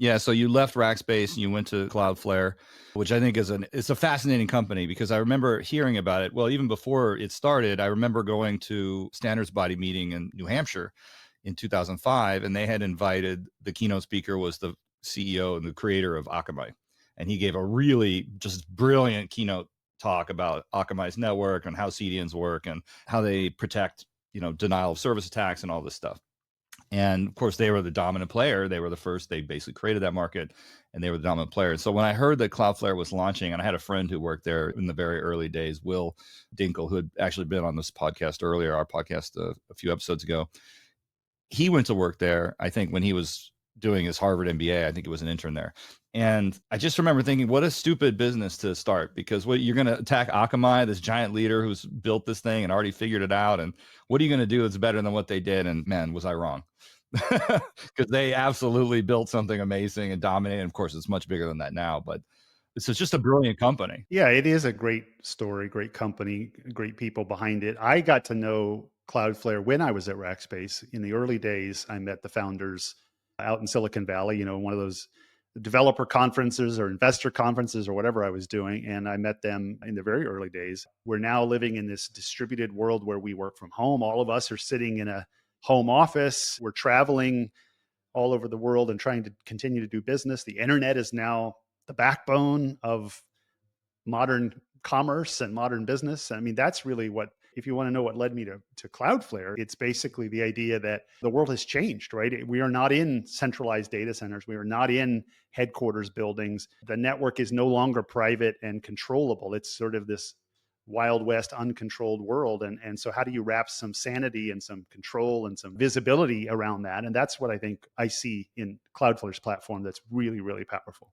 Yeah, so you left Rackspace and you went to Cloudflare, which I think it's a fascinating company because I remember hearing about it. Well, even before it started, I remember going to Standards Body meeting in New Hampshire in 2005, and they had invited, the keynote speaker was the CEO and the creator of Akamai, and he gave a really just brilliant keynote talk about Akamai's network and how CDNs work and how they protect, denial of service attacks and all this stuff. And of course, they were the dominant player. They were the first. They basically created that market, and they were the dominant player. So when I heard that Cloudflare was launching, and I had a friend who worked there in the very early days, Will Dinkle, who had actually been on this podcast earlier, our podcast a few episodes ago. He went to work there, I think, when he was doing his Harvard MBA. I think he was an intern there. And I just remember thinking, what a stupid business to start, because what you're going to attack Akamai, this giant leader who's built this thing and already figured it out. And what are you going to do that's better than what they did? And man, was I wrong. Because they absolutely built something amazing and dominated. Of course, it's much bigger than that now, but this is just a brilliant company. Yeah, it is a great story, great company, great people behind it. I got to know Cloudflare when I was at Rackspace. In the early days, I met the founders out in Silicon Valley, one of those developer conferences or investor conferences or whatever I was doing. And I met them in the very early days. We're now living in this distributed world where we work from home. All of us are sitting in a home office. We're traveling all over the world and trying to continue to do business. The internet is now the backbone of modern commerce and modern business. I mean, that's really what, if you want to know what led me to Cloudflare, it's basically the idea that the world has changed, right? We are not in centralized data centers. We are not in headquarters buildings. The network is no longer private and controllable. It's sort of this Wild West uncontrolled world. And so how do you wrap some sanity and some control and some visibility around that? And that's what I think I see in Cloudflare's platform that's really, really powerful.